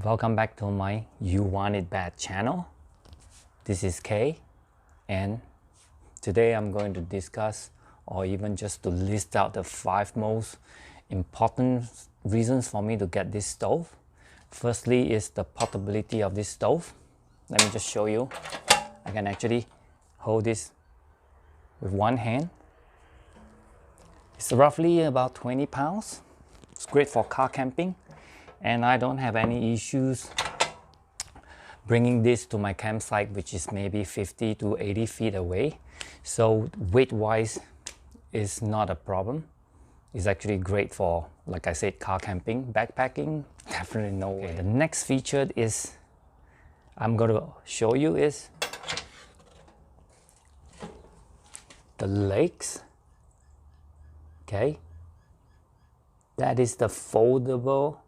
Welcome back to my You Want It Bad channel. This is Kay, and today I'm going to discuss, or even just to list out, the 5 most important reasons for me to get this stove. Firstly is the portability of this stove. Let me just show you. I can actually hold this with one hand. It's roughly about 20 pounds. It's great for car camping, and I don't have any issues bringing this to my campsite, which is maybe 50 to 80 feet away. So weight wise is not a problem. It's actually great for, like I said, car camping. Backpacking, definitely no way. The next feature is I'm going to show you is the legs. Okay, that is the foldable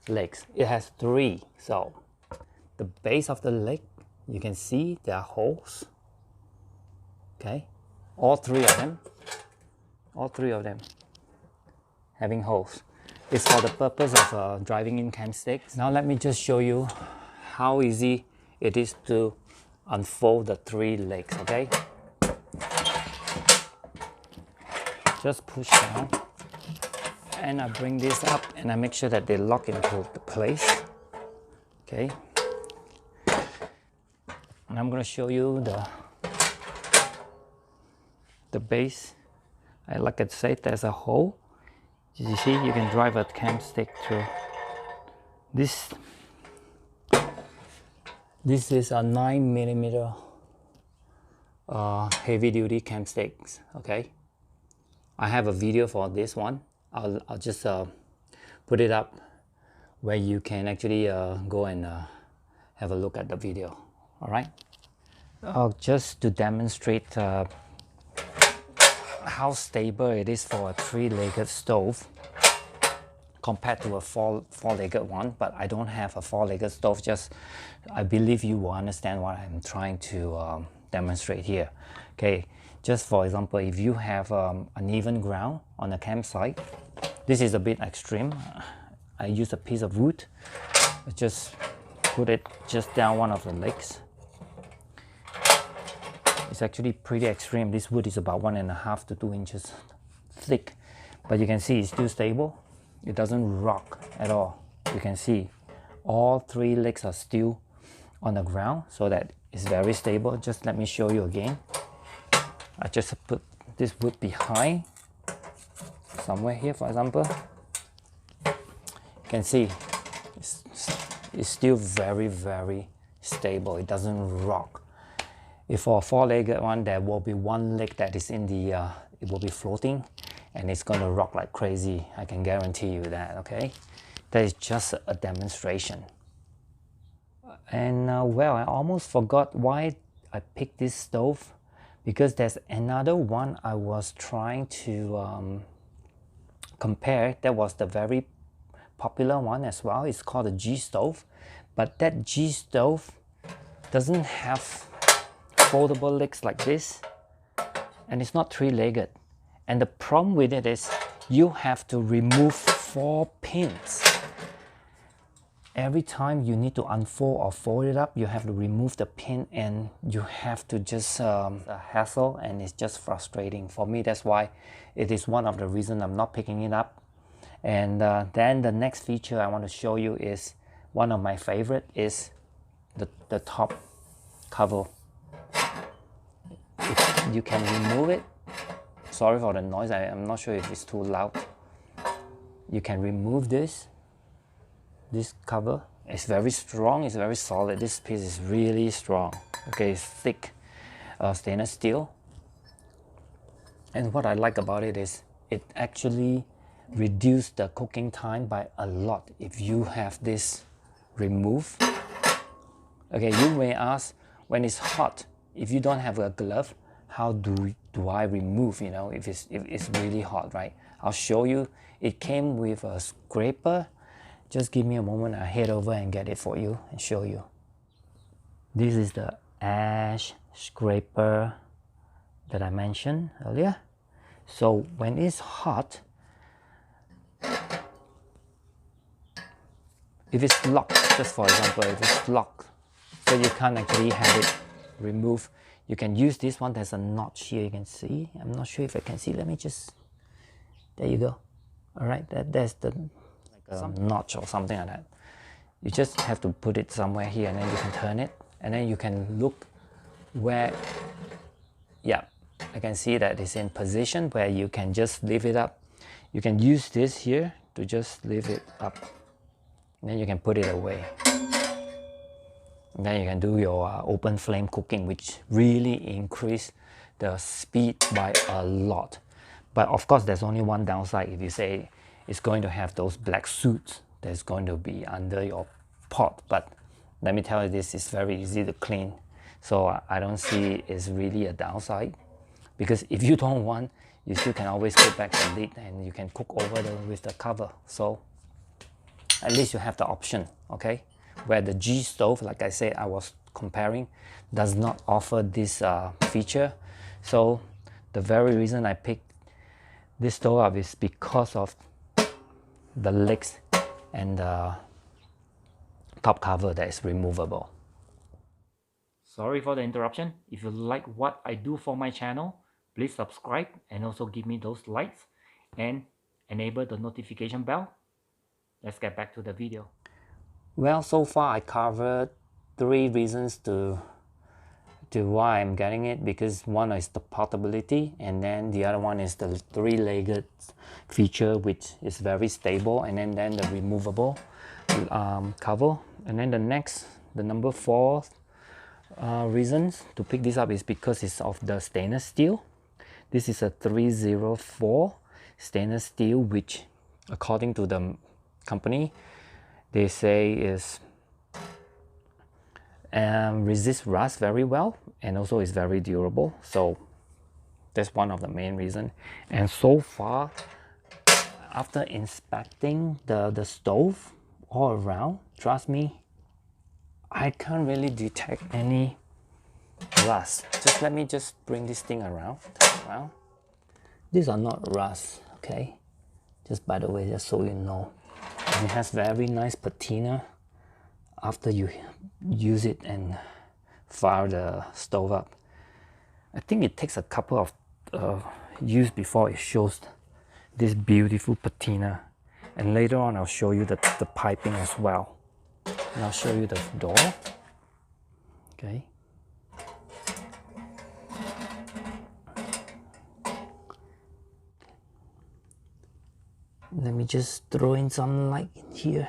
legs. It has 3. So the base of the leg, you can see there are holes. Okay, all 3 of them having holes. It's for the purpose of driving in camp sticks. Now let me just show you how easy it is to unfold the 3 legs. Okay, just push down, and I bring this up, and I make sure that they lock into the place. Okay, and I'm going to show you the base. Like I said, there's a hole. You see, you can drive a camp stick through. This is a 9mm heavy duty camp sticks. Okay, I have a video for this one. I'll just put it up where you can actually go and have a look at the video. All right, just to demonstrate how stable it is for a 3-legged stove compared to a four-legged one. But I don't have a 4-legged stove. Just, I believe you will understand what I'm trying to demonstrate here. Okay, just for example, if you have uneven ground on a campsite, this is a bit extreme. I use a piece of wood, just put it just down one of the legs. It's actually pretty extreme. This wood is about 1.5 to 2 inches thick, but you can see it's still stable. It doesn't rock at all. You can see all 3 legs are still on the ground, so that it's very stable. Just let me show you again. I just put this wood behind, somewhere here, for example. You can see it's still very, very stable. It doesn't rock. If for a 4-legged one, there will be one leg that is in the, it will be floating, and it's going to rock like crazy. I can guarantee you that. Okay, that is just a demonstration. And well, I almost forgot why I picked this stove, because there's another one I was trying to compare. That was the very popular one as well. It's called a G stove, but that G stove doesn't have foldable legs like this, and it's not 3-legged. And the problem with it is you have to remove 4 pins. Every time you need to unfold or fold it up, you have to remove the pin, and you have to just a hassle, and it's just frustrating for me. That's why it is one of the reasons I'm not picking it up. And then the next feature I want to show you is one of my favorite, is the top cover. If you can remove it. Sorry for the noise, I'm not sure if it's too loud. You can remove this cover. It's very strong, it's very solid. This piece is really strong. Okay, it's thick stainless steel. And what I like about it is it actually reduced the cooking time by a lot if you have this removed. Okay, you may ask, when it's hot, if you don't have a glove, how do I remove, you know, if it's really hot, right? I'll show you. It came with a scraper. Just give me a moment. I'll head over and get it for you and show you. This is the ash scraper that I mentioned earlier. So when it's hot, if it's locked, just for example, if it's locked, so you can't actually have it removed, you can use this one. There's a notch here, you can see. I'm not sure if I can see. Let me just, there you go. All right, there's the like a notch or something like that. You just have to put it somewhere here, and then you can turn it, and then you can look where, yeah, I can see that it's in position where you can just lift it up. You can use this here to just lift it up, and then you can put it away. And then you can do your open flame cooking, which really increase the speed by a lot. But of course, there's only one downside. If you say it's going to have those black soot that's going to be under your pot, but let me tell you, this is very easy to clean. So I don't see it's really a downside, because if you don't want, you still can always put back the lid and you can cook over with the cover. So at least you have the option, okay? Where the G stove, like I said, I was comparing, does not offer this feature. So the very reason I picked this stove up is because of the legs and the top cover that is removable. Sorry for the interruption. If you like what I do for my channel, please subscribe and also give me those likes and enable the notification bell. Let's get back to the video. Well, so far I covered 3 reasons to why I'm getting it, because one is the portability, and then the other one is the 3-legged feature, which is very stable, and then the removable cover. And then the number 4 reasons to pick this up is because it's of the stainless steel. This is a 304 stainless steel, which according to the company, they say is resist rust very well, and also is very durable. So that's one of the main reasons. And so far, after inspecting the stove all around, trust me, I can't really detect any rust. Just let me just bring this thing around. These are not rust, okay? Just by the way, just so you know. It has very nice patina after you use it and fire the stove up. I think it takes a couple of use before it shows this beautiful patina. And later on I'll show you the piping as well. And I'll show you the door. Okay. Let me just throw in some light in here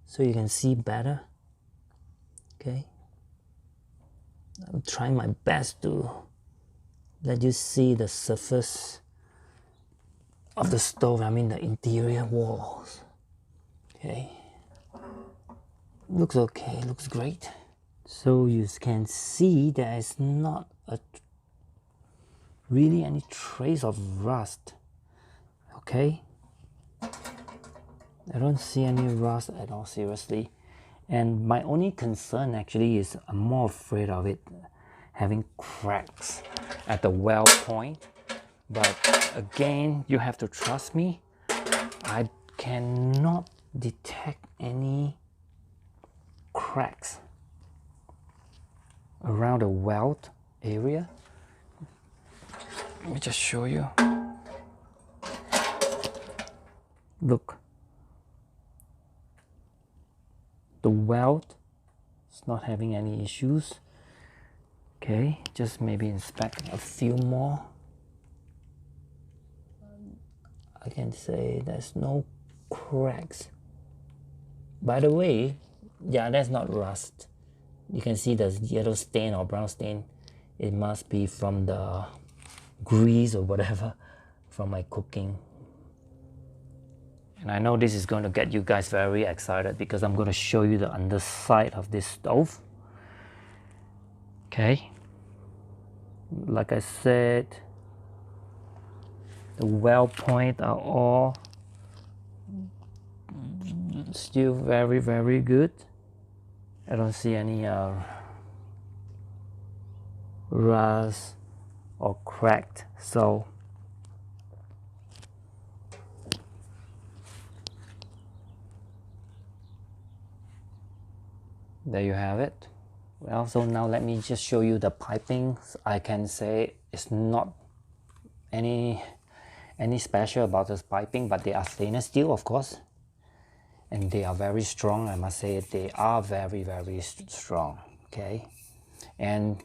so you can see better. Okay. I'm trying my best to let you see the surface of the stove, I mean the interior walls. Okay. Looks okay, looks great. So you can see there is not really any trace of rust. Okay. I don't see any rust at all, seriously. And my only concern actually is I'm more afraid of it having cracks at the weld point. But again, you have to trust me. I cannot detect any cracks around the weld area. Let me just show you. Look. The weld is not having any issues. Okay, just maybe inspect a few more. I can say there's no cracks. By the way, yeah, that's not rust. You can see the yellow stain or brown stain. It must be from the grease or whatever from my cooking. And I know this is going to get you guys very excited because I'm going to show you the underside of this stove. Okay. Like I said, the weld points are all still very, very good. I don't see any rust or cracked. So there you have it. Well, so now let me just show you the piping. I can say it's not any special about this piping, but they are stainless steel, of course, and they are very strong. I must say they are very, very strong. Okay, and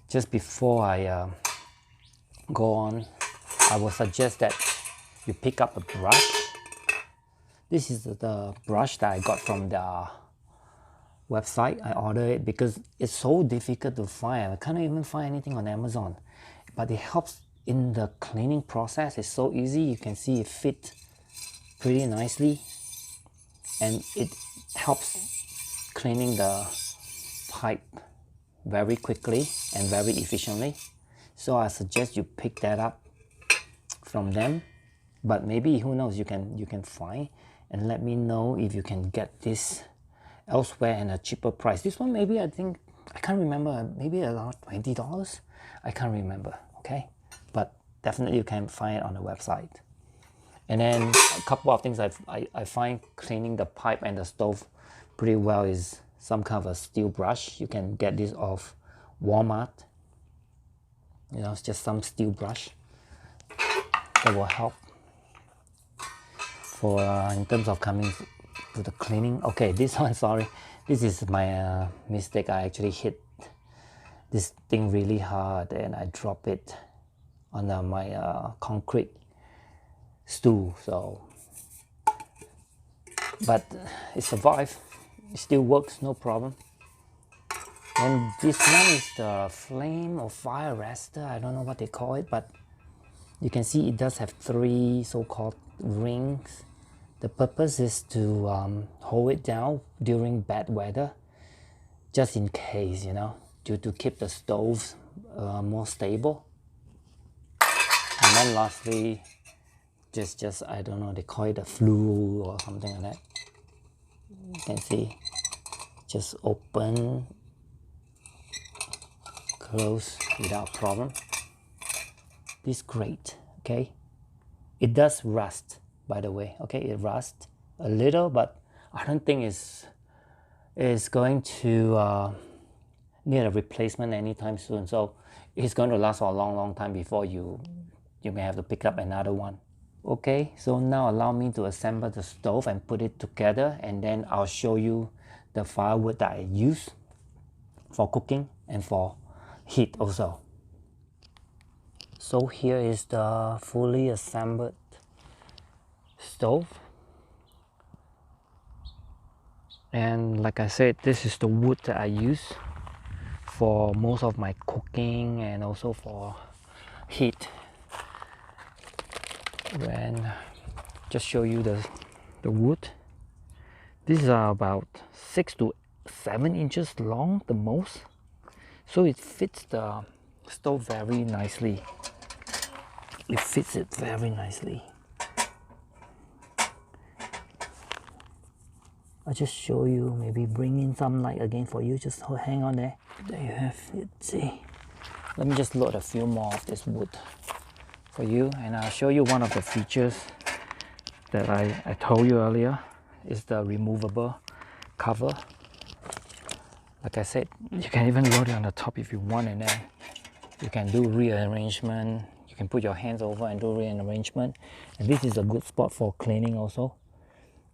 just before I go on, I would suggest that you pick up a brush. This is the brush that I got from the website. I ordered it because it's so difficult to find. I can't even find anything on Amazon, but it helps in the cleaning process. It's so easy. You can see it fit pretty nicely, and it helps cleaning the pipe very quickly and very efficiently. So I suggest you pick that up from them, but maybe, who knows, you can find, and let me know if you can get this elsewhere at a cheaper price. This one, maybe, I think, I can't remember, maybe around $20. I can't remember. Okay, but definitely you can find it on the website. And then a couple of things I find cleaning the pipe and the stove pretty well is some kind of a steel brush. You can get this off Walmart. You know, it's just some steel brush that will help for in terms of coming to the cleaning. Okay, this one, sorry, this is my mistake. I actually hit this thing really hard and I drop it on my concrete stool. So, but it survived. It still works, no problem. And this one is the flame or fire arrestor. I don't know what they call it, but you can see it does have 3 so-called rings. The purpose is to hold it down during bad weather, just in case, you know, to keep the stoves more stable. And then lastly, just I don't know, they call it a flue or something like that. You can see, just open, close without problem. This grate, okay, it does rust, by the way. Okay, it rusts a little, but I don't think it's going to need a replacement anytime soon. So it's going to last for a long time before you may have to pick up another one. Okay, so now allow me to assemble the stove and put it together, and then I'll show you the firewood that I use for cooking and for heat also. So here is the fully assembled stove, and like I said, this is the wood that I use for most of my cooking and also for heat. When just show you the wood, these are about 6 to 7 inches long, the most, so it fits the stove very nicely. It fits it very nicely. I'll just show you, maybe bring in some light again for you. Just hang on there. There you have it. See, let me just load a few more of this wood for you, and I'll show you one of the features that I told you earlier is the removable cover. Like I said, you can even load it on the top if you want, and then you can do rearrangement. You can put your hands over and do rearrangement, and this is a good spot for cleaning also.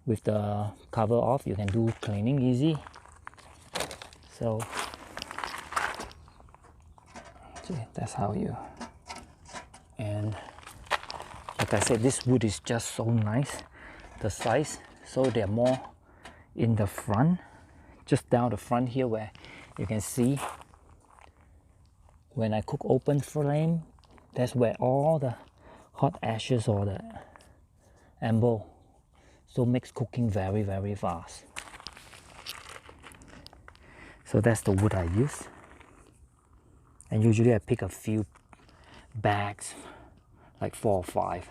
With the cover off, you can do cleaning easy. So see, that's how you, and like I said, this wood is just so nice, the size. So they're more in the front, just down the front here, where you can see when I cook open flame, that's where all the hot ashes or the ember, so makes cooking very fast. So that's the wood I use, and usually I pick a few bags, like 4 or 5.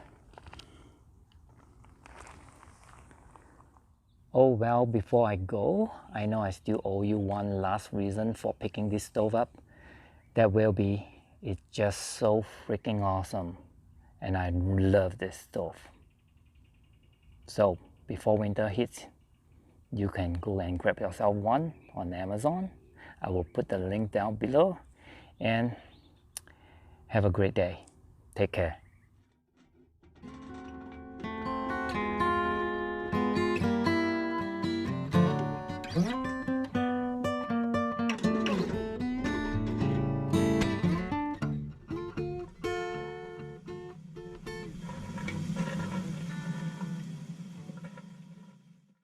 Oh well, before I go, I know I still owe you one last reason for picking this stove up. That will be, it's just so freaking awesome, and I love this stove. So before winter hits, you can go and grab yourself one on Amazon. I will put the link down below, and have a great day. Take care.